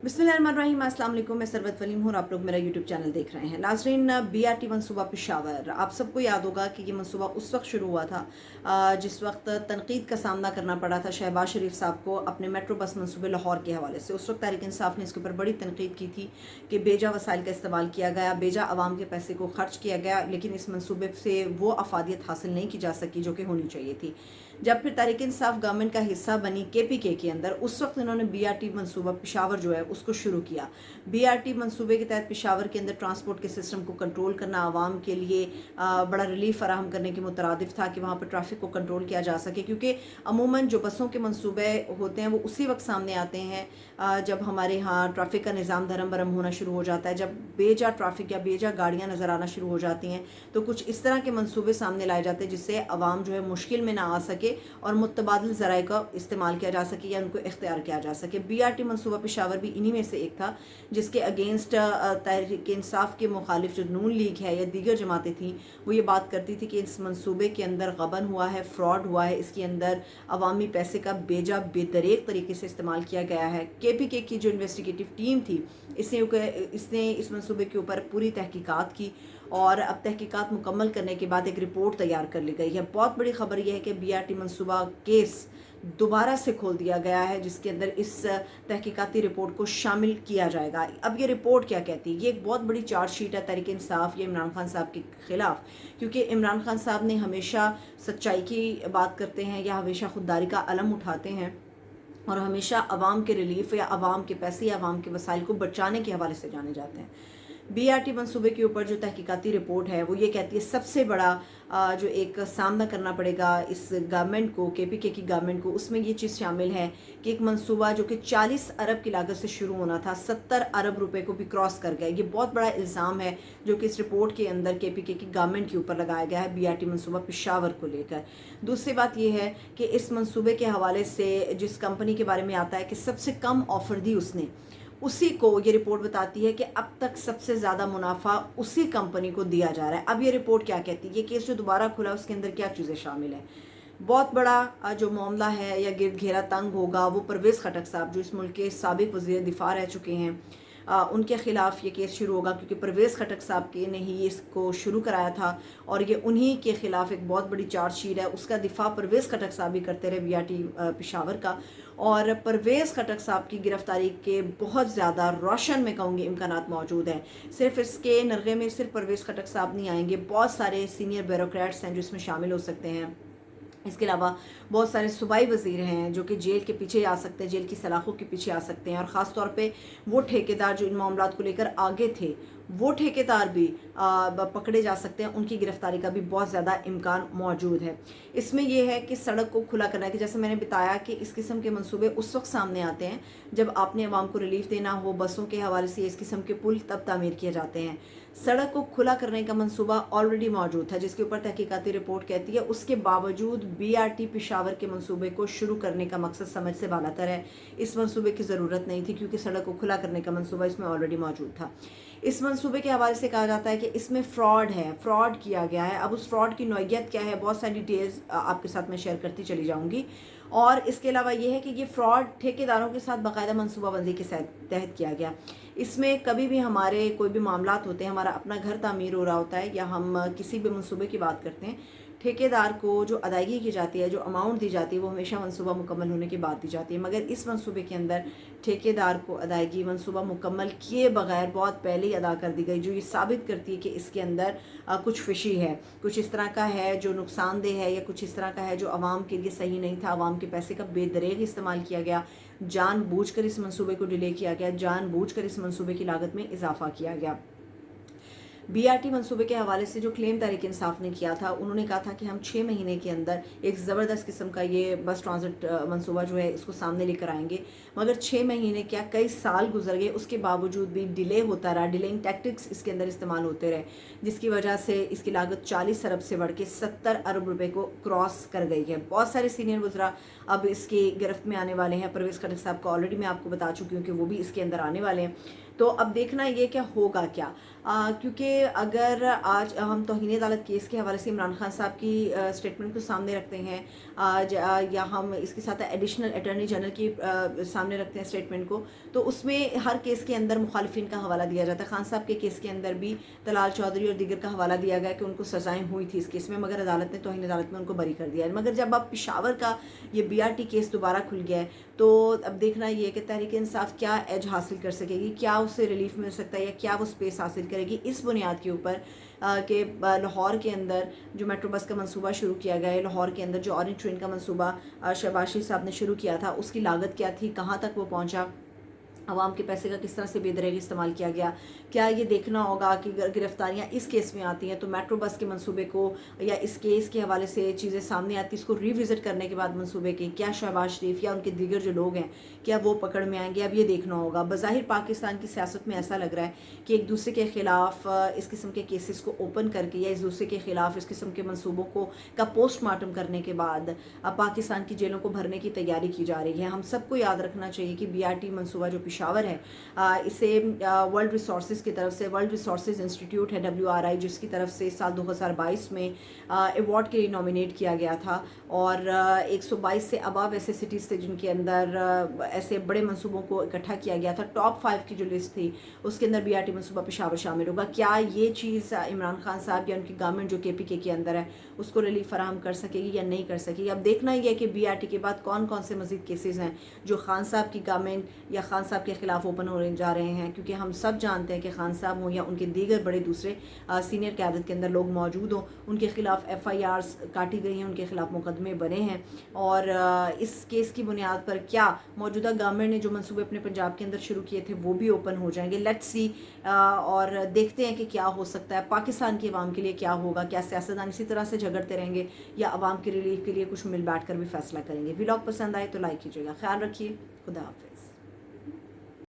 बिस्मिल्लाहिर्रहमानिर्रहीम, अस्सलाम वालेकुम। मैं सरवत वलीम हूँ और आप लोग मेरा यूट्यूब चैनल देख रहे हैं। नाज़रीन, बीआरटी मंसूबा पेशावर, आप सबको याद होगा कि ये मंसूबा उस वक्त शुरू हुआ था जिस वक्त तनकीद का सामना करना पड़ा था शहबाज शरीफ साहब को अपने मेट्रो बस मंसूबे लाहौर के हवाले से। उस वक्त तहरीक इंसाफ ने इसके ऊपर बड़ी तनकीद की थी कि बेजा वसाइल का इस्तेमाल किया गया, बेजा आवाम के पैसे को खर्च किया गया, लेकिन इस मंसूबे से वो अफादियत हासिल नहीं की जा सकी जो कि होनी चाहिए थी। जब फिर तहरीक इंसाफ गवर्नमेंट का हिस्सा बनी केपीके के अंदर, उस वक्त इन्होंने बीआरटी मंसूबा पेशावर जो है उसको शुरू किया। बीआरटी मंसूबे के तहत पेशावर के अंदर ट्रांसपोर्ट के सिस्टम को कंट्रोल करना, आवाम के लिए बड़ा रिलीफ फराहम करने के मुतरादिफ था कि वहाँ पर ट्रैफिक को कंट्रोल किया जा सके, क्योंकि अमूमन जो बसों के मंसूबे होते हैं वो उसी वक्त सामने आते हैं जब हमारे यहाँ ट्रैफिक का निज़ाम धर्म भरम होना शुरू हो जाता है। जब बेजा ट्रैफिक या बेजा गाड़ियाँ नज़र आना शुरू हो जाती हैं तो कुछ इस तरह के मंसूबे सामने लाए जाते हैं जिससे आवाम जो है मुश्किल में ना आ सके और मुतबादिल ज़राए का इस्तेमाल किया जा सके या उनको इख्तियार किया जा सके। बीआरटी मंसूबा पेशावर भी इन्हीं में से एक था जिसके अगेंस्ट तहरीक इंसाफ के मुखालिफ जो नून लीग है या दीगर जमातें थीं वो ये बात करती थी कि इस मंसूबे के अंदर गबन हुआ है, फ्रॉड हुआ है, इसके अंदर अवामी पैसे का बेजा बेदरेक तरीके से इस्तेमाल किया गया है। केपीके की जो इन्वेस्टिगेटिव टीम थी इसने इस मंसूबे के ऊपर पूरी तहकीकात की और अब तहकीकात मुकम्मल करने के बाद एक रिपोर्ट तैयार कर ली गई है। बहुत बड़ी खबर यह है कि बीआरटी मंसूबा केस दोबारा से खोल दिया गया है जिसके अंदर इस तहकीकाती रिपोर्ट को शामिल किया जाएगा। अब ये रिपोर्ट क्या कहती है? ये एक बहुत बड़ी चार्जशीट है तहरीक इंसाफ या इमरान खान साहब के खिलाफ, क्योंकि इमरान खान साहब ने हमेशा सच्चाई की बात करते हैं या हमेशा खुददारी का अलम उठाते हैं और हमेशा आवाम के रिलीफ या आवाम के पैसे या आवाम के वसाइल को बचाने के हवाले से जाने जाते हैं। बीआरटी मंसूबे के ऊपर जो तहकीकाती रिपोर्ट है वो ये कहती है सबसे बड़ा जो एक सामना करना पड़ेगा इस गवर्नमेंट को, केपीके की गवर्नमेंट को, उसमें ये चीज़ शामिल है कि एक मंसूबा जो कि 40 अरब की लागत से शुरू होना था 70 अरब रुपए को भी क्रॉस कर गया। ये बहुत बड़ा इल्ज़ाम है जो कि इस रिपोर्ट के अंदर केपीके की गवर्नमेंट के ऊपर लगाया गया है बीआरटी मंसूबा पेशावर को लेकर। दूसरी बात यह है कि इस मंसूबे के हवाले से जिस कंपनी के बारे में आता है कि सबसे कम ऑफ़र दी उसने, उसी को ये रिपोर्ट बताती है कि अब तक सबसे ज़्यादा मुनाफा उसी कंपनी को दिया जा रहा है। अब ये रिपोर्ट क्या कहती है, ये केस जो दोबारा खुला उसके अंदर क्या चीज़ें शामिल हैं? बहुत बड़ा जो मामला है या गिरद घेरा तंग होगा वो परवेज़ खटक साहब जो इस मुल्क के साबिक वज़ीर दिफा रह चुके हैं, उनके ख़िलाफ़ ये केस शुरू होगा, क्योंकि परवेज़ खटक साहब के ने ही इसको शुरू कराया था और ये उन्हीं के ख़िलाफ़ एक बहुत बड़ी चार्जशीट है। उसका दिफा परवेज़ खटक साहब भी करते रहे बीआरटी पेशावर का, और परवेज़ खटक साहब की गिरफ़्तारी के बहुत ज़्यादा रोशन में कहूँगी इम्कानात मौजूद हैं। सिर्फ इसके नरगे में सिर्फ परवेज़ खटक साहब नहीं आएंगे, बहुत सारे सीनियर ब्यूरोक्रेट्स हैं जो इसमें शामिल हो सकते हैं। इसके अलावा बहुत सारे सूबाई वज़ीर हैं जो कि जेल के पीछे आ सकते हैं, जेल की सलाखों के पीछे आ सकते हैं, और ख़ास तौर पे वो ठेकेदार जो इन मामलात को लेकर आगे थे वो ठेकेदार भी पकड़े जा सकते हैं, उनकी गिरफ्तारी का भी बहुत ज़्यादा इम्कान मौजूद है। इसमें यह है कि सड़क को खुला करना है कि जैसे मैंने बताया कि इस किस्म के मंसूबे उस वक्त सामने आते हैं जब आपने अवाम को रिलीफ देना हो। बसों के हवाले से इस किस्म के पुल तब तामीर किए जाते हैं। सड़क को खुला करने का मंसूबा ऑलरेडी मौजूद था जिसके ऊपर तहकीकाती रिपोर्ट कहती है, उसके बावजूद बीआरटी पेशावर के मंसूबे को शुरू करने का मकसद समझ से बालातर है। इस मंसूबे की ज़रूरत नहीं थी क्योंकि सड़क को खुला करने का मंसूबा इसमें ऑलरेडी मौजूद था। इस मंसूबे के हवाले से कहा जाता है कि इसमें फ्रॉड है, फ्रॉड किया गया है। अब उस फ्रॉड की नौइयत क्या है, बहुत सारी डिटेल्स आपके साथ मैं शेयर करती चली जाऊँगी। और इसके अलावा ये है कि ये फ्रॉड ठेकेदारों के साथ बाकायदा मनसूबाबंदी के तहत किया गया। इसमें कभी भी हमारे कोई भी मामलात होते हैं, हमारा अपना घर तामीर हो रहा होता है या हम किसी भी मंसूबे की बात करते हैं, ठेकेदार को जो अदायगी की जाती है, जो अमाउंट दी जाती है, वो हमेशा मंसूबा मुकम्मल होने के बाद दी जाती है। मगर इस मंसूबे के अंदर ठेकेदार को अदायगी मंसूबा मुकम्मल किए बगैर बहुत पहले ही अदा कर दी गई, जो ये साबित करती है कि इसके अंदर कुछ फिशी है, कुछ इस तरह का है जो नुकसानदेह है, या कुछ इस तरह का है जो आवाम के लिए सही नहीं था। आवाम के पैसे का बेदरेग इस्तेमाल किया गया, जानबूझकर इस मंसूबे को डिले किया गया, जानबूझकर इस मंसूबे की लागत में इजाफा किया गया। बीआरटी मंसूबे के हवाले से जो क्लेम तहरीक इंसाफ ने किया था, उन्होंने कहा था कि हम 6 महीने के अंदर एक ज़बरदस्त किस्म का ये बस ट्रांजिट मंसूबा जो है इसको सामने लेकर आएंगे। मगर 6 महीने क्या कई साल गुजर गए, उसके बावजूद भी डिले होता रहा, डिलेइंग टैक्टिक्स इसके अंदर इस्तेमाल होते रहे, जिसकी वजह से इसकी लागत 40 अरब से बढ़ के 70 अरब रुपए को क्रॉस कर गई है। बहुत सारे सीनियर वज़रा अब इसकी गिरफ्त में आने वाले हैं। परवेज़ खटक साहब को ऑलरेडी मैं आपको बता चुकी हूँ कि वो भी इसके अंदर आने वाले हैं। تو اب دیکھنا یہ کہ ہوگا کیا، کیونکہ اگر آج ہم توہین عدالت کیس کے حوالے سے عمران خان صاحب کی اسٹیٹمنٹ کو سامنے رکھتے ہیں، یا ہم اس کے ساتھ ایڈیشنل اٹارنی جنرل کی سامنے رکھتے ہیں اسٹیٹمنٹ کو، تو اس میں ہر کیس کے اندر مخالفین کا حوالہ دیا جاتا ہے۔ خان صاحب کے کیس کے اندر بھی طلال چودھری اور دیگر کا حوالہ دیا گیا کہ ان کو سزائیں ہوئی تھی اس کیس میں، مگر عدالت نے توہین عدالت میں ان کو بری کر دیا ہے۔ مگر جب اب پشاور کا یہ بی آر ٹی کیس دوبارہ کھل گیا ہے، تو اب دیکھنا یہ کہ تحریک انصاف کیا ایج حاصل کر سکے گی، کیا اسے ریلیف مل سکتا ہے یا کیا وہ سپیس حاصل کرے گی اس بنیاد کے اوپر کہ لاہور کے اندر جو میٹرو بس کا منصوبہ شروع کیا گیا ہے، لاہور کے اندر جو اورنج ٹرین کا منصوبہ شہباز شریف صاحب نے شروع کیا تھا، اس کی لاگت کیا تھی، کہاں تک وہ پہنچا، عوام کے پیسے کا کس طرح سے بے دریغی استعمال کیا گیا۔ کیا یہ دیکھنا ہوگا کہ گرفتاریاں اس کیس میں آتی ہیں تو میٹرو بس کے منصوبے کو یا اس کیس کے حوالے سے چیزیں سامنے آتی، اس کو ری وزٹ کرنے کے بعد منصوبے کی کیا شہباز شریف یا ان کے دیگر جو لوگ ہیں کیا وہ پکڑ میں آئیں گے، اب یہ دیکھنا ہوگا۔ بظاہر پاکستان کی سیاست میں ایسا لگ رہا ہے کہ ایک دوسرے کے خلاف اس قسم کے کیسز کو اوپن کر کے یا اس دوسرے کے خلاف اس قسم کے منصوبوں کا پوسٹ مارٹم کرنے کے بعد اب پاکستان کی جیلوں کو بھرنے کی تیاری کی جا رہی ہے۔ ہم سب کو یاد رکھنا چاہیے کہ بی آر ٹی منصوبہ جو پشاور ہے، اسے ورلڈ ریسورسز کی طرف سے، ورلڈ ریسورسز انسٹیٹیوٹ ہے WRI، جس کی طرف سے سال 2022 میں ایوارڈ کے لیے نامینیٹ کیا گیا تھا، اور 122 سے اباو ایسے سٹیز تھے جن کے اندر ایسے بڑے منصوبوں کو اکٹھا کیا گیا تھا۔ ٹاپ 5 کی جو لسٹ تھی اس کے اندر بی آر ٹی منصوبہ پشاور شامل ہوگا۔ کیا یہ چیز عمران خان صاحب یا ان کی گورنمنٹ جو KPK کے اندر ہے اس کو ریلیف فراہم کر سکے گی یا نہیں کر سکے گی؟ اب دیکھنا یہ ہے کہ بی آر ٹی کے بعد کون کون سے مزید کیسز ہیں جو خان صاحب کی گورنمنٹ یا خان صاحب کے خلاف اوپن ہونے جا رہے ہیں، کیونکہ ہم سب جانتے ہیں کہ خان صاحب ہوں یا ان کے دیگر بڑے دوسرے سینئر قیادت کے اندر لوگ موجود ہوں، ان کے خلاف FIRs کاٹی گئی ہیں، ان کے خلاف مقدمے بنے ہیں، اور اس کیس کی بنیاد پر کیا موجودہ گورنمنٹ نے جو منصوبے اپنے پنجاب کے اندر شروع کیے تھے وہ بھی اوپن ہو جائیں گے۔ لیٹس سی، اور دیکھتے ہیں کہ کیا ہو سکتا ہے پاکستان کی عوام کے لیے، کیا ہوگا، کیا سیاستدان اسی طرح سے جھگڑتے رہیں گے یا عوام کی ریلیف کے لیے کچھ مل بیٹھ کر بھی فیصلہ کریں گے۔ ولاگ پسند آئے تو لائک کیجیے گا، خیال رکھیے، خدا حافظ۔